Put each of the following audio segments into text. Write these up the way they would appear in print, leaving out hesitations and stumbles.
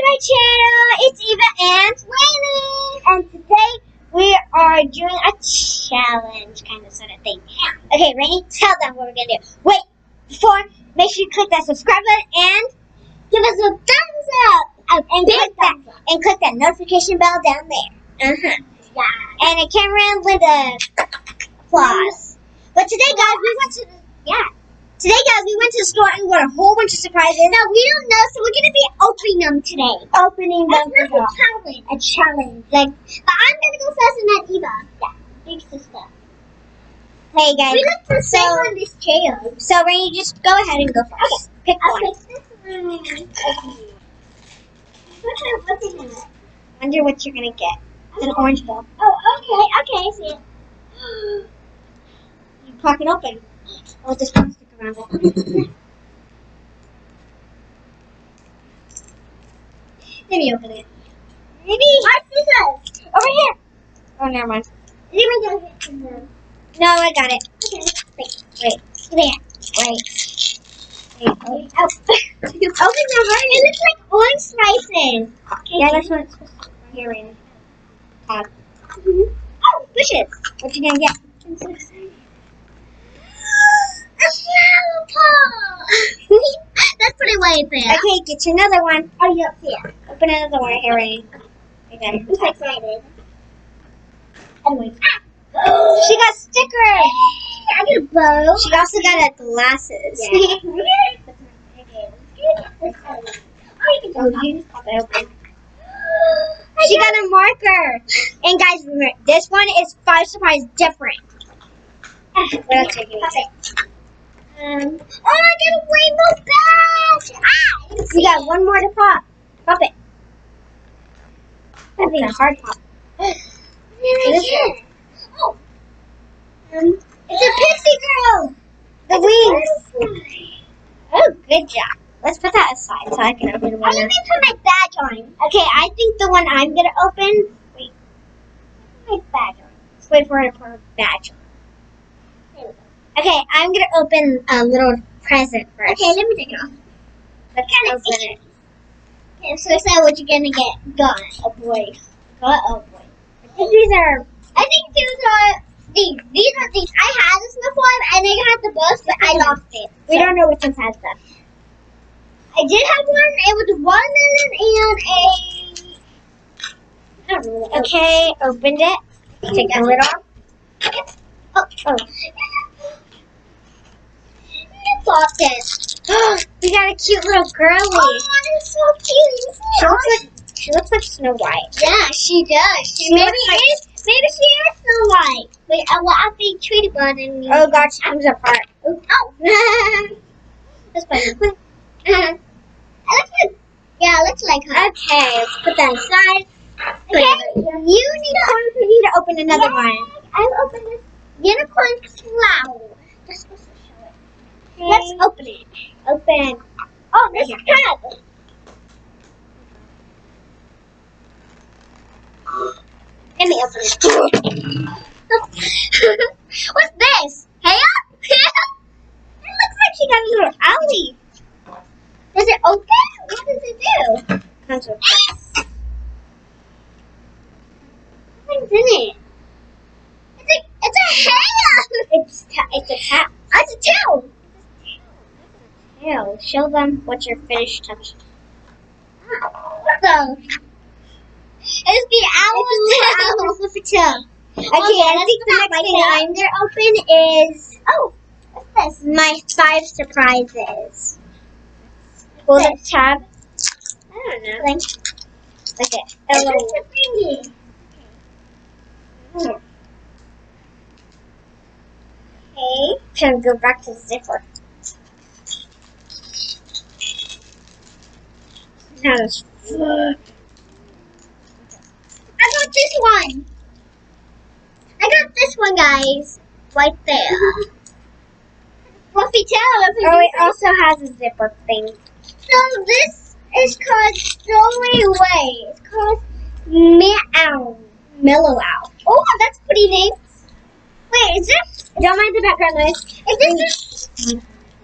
to my channel. It's Eva and Rainey. And today we are doing a challenge kind of sort of thing. Okay, Rainey, tell them what we're going to do. Wait, before, make sure you click that subscribe button and give us a thumbs up. And click that notification bell down there. Yeah. And a camera and Linda. Applause. But today, guys, we went to the store and we got a whole bunch of surprises. No, we don't know, so we're gonna be opening them today. Opening them That's for a challenge. a challenge. But I'm gonna go first and then Eva. Yeah, big sister. Hey guys. We look the same on this chair. So Rainey, just go ahead and go first. Pick I'll one. pick this one. Okay. What's in it? Wonder what you're gonna get. It's an orange ball. Oh, okay, I see it. You crack it open. Oh, this plastic around it. Let me open it. Maybe. My scissors. Over here. Oh, never mind. Let me go get them. No, I got it. Okay. Wait. There. Wait. Oh. Open them right. It looks like orange slices. Okay. Yeah, that's what it's supposed to be. Right here, Rainey. Oh, bushes. What you gonna get? I'm so excited. A flower pot. Let's put it right there. Okay, get you another one. Oh, you up here. Open another one here, Rainey. Okay. I'm so excited. Anyway. She got stickers. I got a bow. She also got glasses. Yeah. Oh, you can go. You just pop it open. She got a marker. And guys, remember, this one is 5 surprise different. What else are you Okay. Oh, I got a rainbow badge. You got one more to pop. Pop it. That'd be a hard pop. Oh. It's a pixie girl. The wings. Oh, good job. Let's put that aside so I can open Oh, one. let me put my badge on. Okay, I think the one I'm gonna open. Wait, My badge on. let's wait for her to put her badge on. There we go. Okay, I'm gonna open a little present first. Okay, let me take it off. Let's Kinda open itchy. it. Okay, so say what you're gonna get. Gun. Oh boy. Oh boy. I think these are. I think these are these. These are these. I had this before, and I had the bus, but I lost it. We don't know which ones has them. I did have one. It was watermelon and a. I don't know what else. Okay, opened it. Take the lid off. Oh. You bought this. We got a cute little girlie. Oh, it's so cute. She looks like Snow White. Yeah, she does. Maybe Maybe she is Snow White. Wait, I'll be treated by them. Oh God, she comes apart. Oh. That's funny. I looks like, yeah, it looks like her. Okay, let's put that aside. Okay, You need to open another one. I'll open this unicorn cloud. Just supposed to show it. Okay. Let's open it. Open. Oh, this is good. Let me open it. What's this? Hey up? It looks like she got a little owie. Does it open? What does it do? Comes with What's in it? It's a hair. it's a tap. It's a tail. Tail. Show them what your finished touch. What the? It's the owl's with a tail. Okay, Okay, I think the next thing I'm gonna open is what's this? my 5 surprises. Pull the tab. I don't know. Okay. It's just a thingy. Okay. Trying to go back to the zipper. Now this. I got this one. I got this one, guys. Right there. Fluffy tail. Oh, it also has a zipper thing. So this is called Story Way. It's called Meow. Mellow Owl. Oh, that's pretty name. Wait, is this? Don't mind the background noise. Is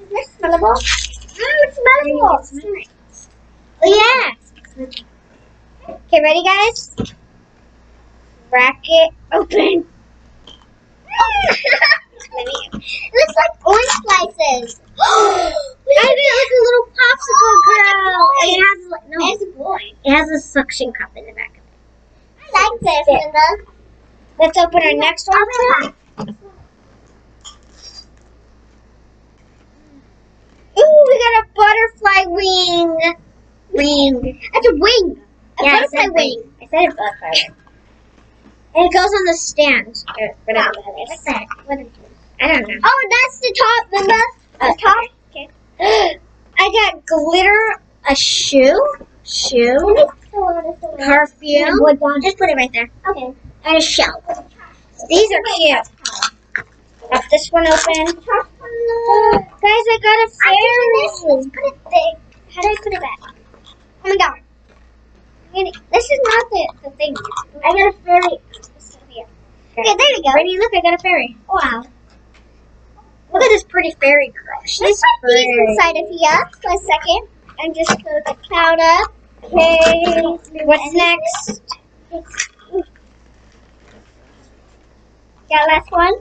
this smellable? Oh, it's smellable. Oh, yeah. Okay, ready, guys? Crack it open. It looks like orange slices. I bet like a little popsicle girl. It has It's a boy. It has a suction cup in the back of it. I like this, Linda. Let's open our next one. Ooh, we got a butterfly wing. That's a wing. A Yeah, I butterfly said wing. I said a butterfly wing. And it goes on the stand. Or whatever that is. What's that? What is it? I don't know. Oh, that's the top, Linda. The top. Okay. I got glitter, a shoe, perfume. Just put it right there. Okay. And a shell. These are cute. Got this one open. Guys, I got a Let's fairy. put it there. How do I put it back? Oh my god. This is not the thing. I got a fairy. Okay, there you go. Rainy, look, I got a fairy. Wow. Look at this pretty fairy girl. Let's She's put these pretty. inside of here for a second. And just close the cloud up. Okay. What's next? Got last one.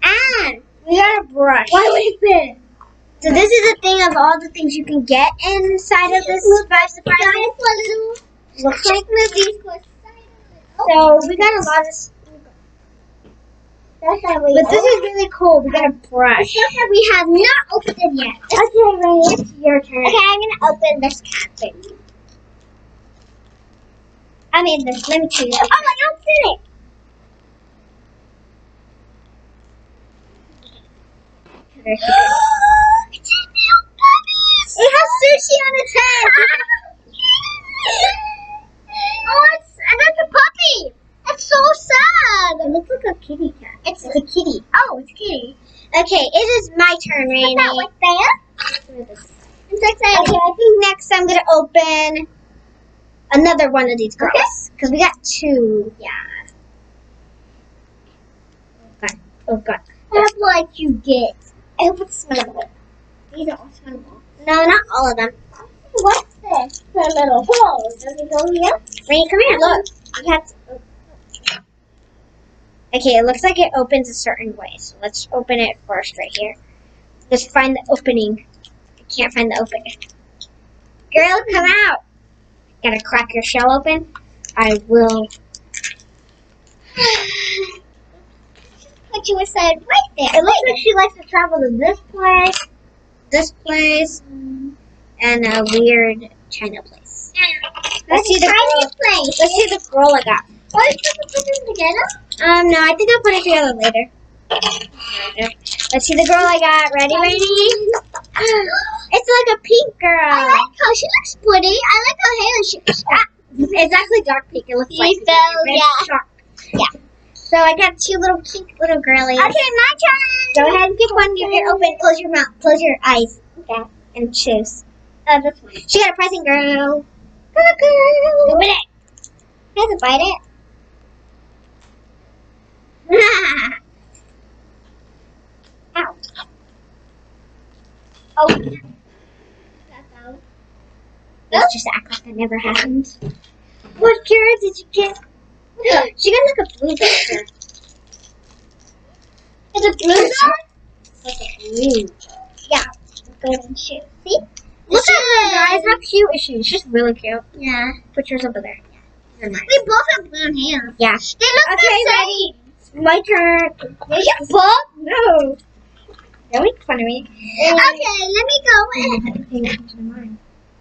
And we got a brush. What is it? So this is a thing of all the things you can get inside of this Five Surprises. Looks like Move these for a second. so we got a lot of. That's how we But this is really cool. We got a brush. stuff that we have not opened yet. Okay, Rainy, it's your turn. Okay, I'm gonna open this cat thing. I made this. Let me choose. Oh, I don't see it. There's It's a little puppies. It has sushi on its head. Oh, that's a puppy. That's so sad. It looks like a kitty cat. It's a kitty. Oh, it's kitty. Okay, it is my turn, Rainy. What's that? What's there? I'm so excited. Okay, I think next I'm gonna open another one of these girls because we got two. Yeah. Oh god. I hope like you get. I hope it's smellable. These are all smellable. No, not all of them. What's this? The little hole. Does it go here? Rainy, come here. Look. You have to. Okay, it looks like it opens a certain way. So let's open it first right here. Just find the opening. I can't find the opening. Girl, come out. Gotta crack your shell open. I will. Put you inside right there. It looks like she likes to travel to this place, and a weird China place. Let's see the girl. place. Let's see the girl I got. What is this put them together? No, I think I'll put it together later. Let's see the girl I got. Ready, Rainy? It's like a pink girl. I like her. She looks pretty. I like her hair. It's actually dark pink. It looks like So, yeah. shark. Yeah. So I got two little cute little girlies. Okay, my turn. Go ahead and pick one. Get it open. Close your mouth. Close your eyes. Okay. And choose. This one. She got a present, girl. Go Open it. Can I bite it? Ow. Oh. That's out. Let's just act like that never happened. What carrot did you get? She got like a blue bear. It's a blue dog? Like a blue. Yeah. Golden shoe. See? Look at her, guys. How cute is she? She's really cute. Yeah. Put yours over there. They're nice. We both have brown hair. Yeah. They look the same. My turn. Did you both? No. Don't make fun of me. Okay, let me go in. Pay attention to mine.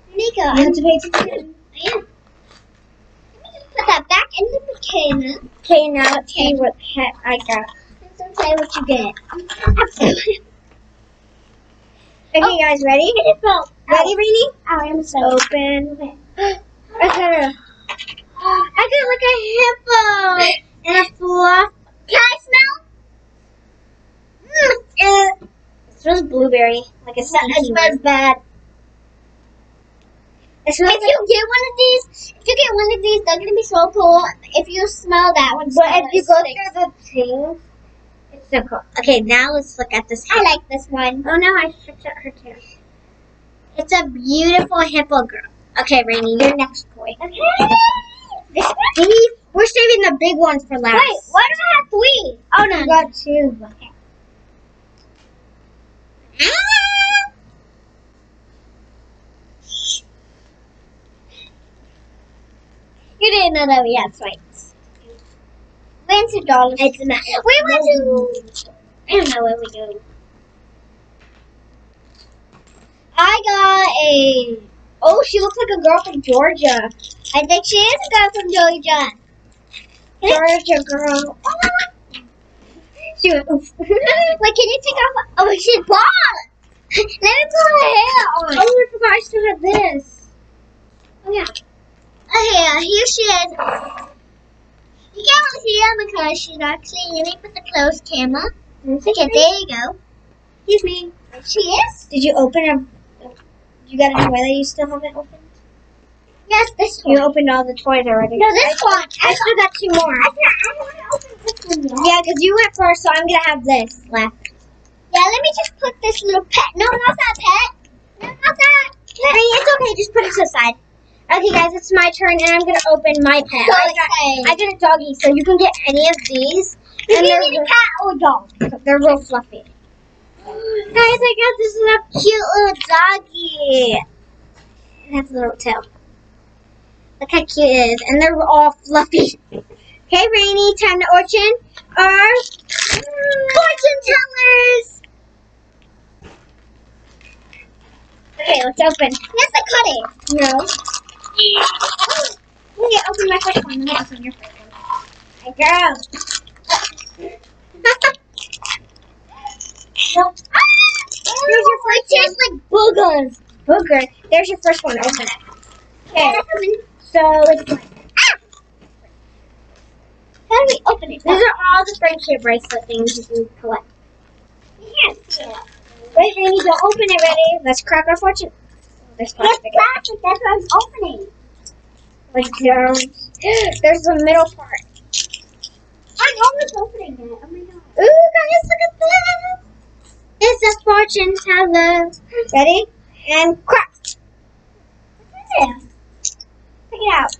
Let me go. You have to pay attention. I am. Let me just put that back in the container. Okay, now let's see what pet I got. Let's say what you get. Okay, guys, ready? Ready, Rainy? I am so Open. I got like a hippo and a fluff. Can I smell? It smells blueberry, like a It stinky smells one. bad. It smells If you get one of these, they're gonna be so cool. If you smell that one, but if you go through the thing, it's so cool. Okay, now let's look at this. I like this one. Oh no, I stretched out her tail. It's a beautiful hippo girl. Okay, Rainy, your next toy. Okay. We're saving the big ones for last. Wait, why do I have 3? Oh no. You got 2. Okay. You didn't know that we had swipes. We went to Dollar Tree. We went to. I don't know where we go. I got a. Oh, she looks like a girl from Georgia. I think she is a girl from Georgia. Georgia girl. She went, oof. Wait, can you take off? Oh, she's bald. Let me put her hair on. Oh, I forgot I still have this. Oh yeah. Okay, here she is. You can't really see her because she's actually. Let me put the closed camera. Okay, there you go. Excuse me. She is. Did you open a... You got a toy that you still haven't opened? Yes, this one. You opened all the toys already. No, this one. I still got 2 more. I want to open this one yet. Yeah, because you went first, so I'm going to have this left. Yeah, let me just put this little pet. No, not that pet. No, not that. It's okay. Just put it to the side. Okay, guys, it's my turn, and I'm going to open my pet. I got a doggy, so you can get any of these. You And can get a cat or a dog. they're real fluffy. Guys, I got this little cute little doggy. It has a little tail. Look how cute it is. And they're all fluffy. Okay, Rainy, time to open our fortune tellers. Okay, let's open. Yes, I cut it. No. Let me open my first one. Let me open your first one. Hey, girl. Here's your first It tastes one. like boogers. Booger. There's your first one. Open it. Okay. So it's How do we open it? these are all the friendship bracelet things you can collect. Yes. Wait, Rainy, don't open it. Ready? Let's crack our fortune. There's That's plastic. plastic. That's what I'm opening. Like there's the middle part. I'm almost opening it. Oh my god. Ooh, guys, look at this. It's a fortune teller. Ready? And crack. What's in there? Check it out.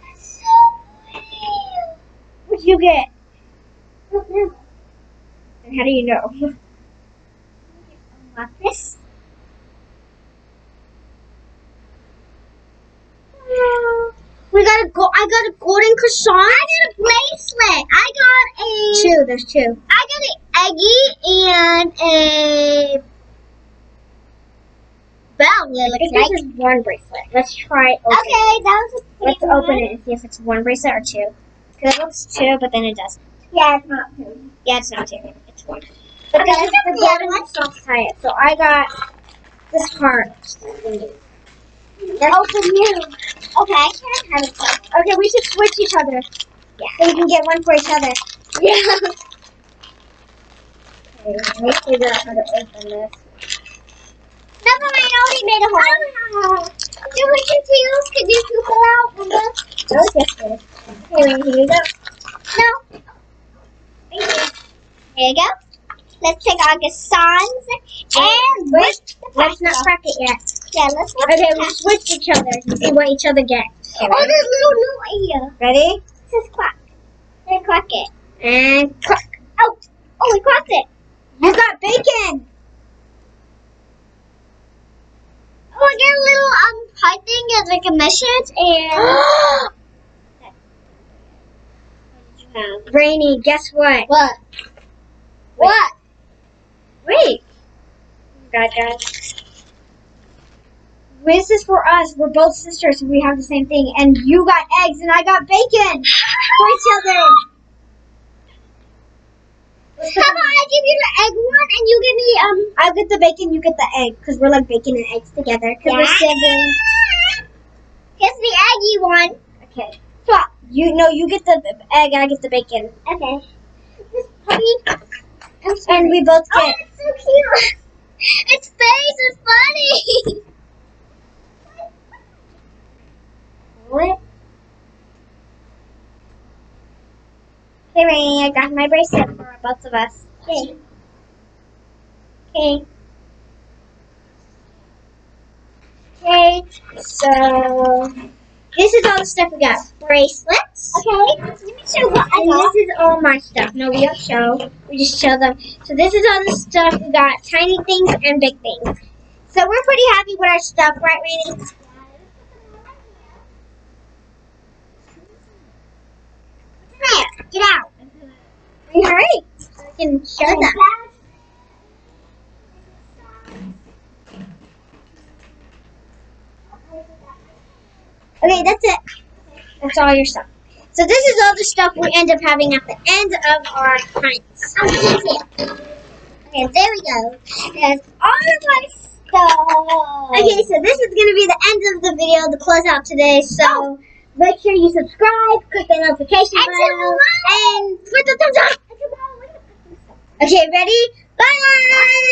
That's so pretty. What'd you get? Look now. And how do you know? Unlock this. I got a golden croissant. I got a bracelet. I got a. 2. There's 2. I got an eggy and a bell. It I think looks this like. is 1 bracelet. Let's try open it. Okay, that was a Let's pretty open one. it and see if it's 1 bracelet or 2. Because it looks 2, but then it doesn't. Yeah, it's not two. Yeah, it's not 2. It's 1. But Okay, this is let's the open the other golden one. croissant tie it. So I got this part. Let's open you. Okay, I can't have it. Okay, we should switch each other. Yeah. So we can get one for each other. Yeah. Okay, let me figure out how to open this. Never mind, I already made a hole. You were confused because you took it out, remember? No, it's this way. Okay, here you go. No. Here you go. Let's take our Gassans and Wait, the let's not pasta. crack it yet. Yeah, let's look Okay, at we that. switch each other to see what each other get. Okay, Oh, there's a little note here. ready? It says quack. Then crack it. And crack. Oh, oh, we cracked it. You got bacon. Oh, I get a little pipe thing as like a message and Rainy, guess what? what? What? Wait. God, guys. This is for us. We're both sisters, so we have the same thing. And you got eggs, and I got bacon for each other. How about I give you the egg one and you give me I get the bacon, you get the egg, because we're like bacon and eggs together. Because we're siblings. Here's the eggy one. Okay. Swap. You get the egg, I get the bacon. Okay. This puppy. And we both Oh, get. it's so cute. Its face is funny. What? Hey, Rainy, I got my bracelet for both of us. Okay. Okay. Okay, so this is all the stuff we got. Bracelets. Okay. Let me show what I And got. this is all my stuff. No, we don't show. We just show them. So this is all the stuff we got. Tiny things and big things. So we're pretty happy with our stuff, right, Rainey? There. Get out. Alright. So we can show them. Okay, that's it. That's all your stuff. So this is all the stuff we end up having at the end of our hunts. Okay, there we go. That's all of my stuff. Okay, so this is going to be the end of the video, the closeout today. So make sure you subscribe, click the notification bell, and put the thumbs up. Okay, ready? Bye!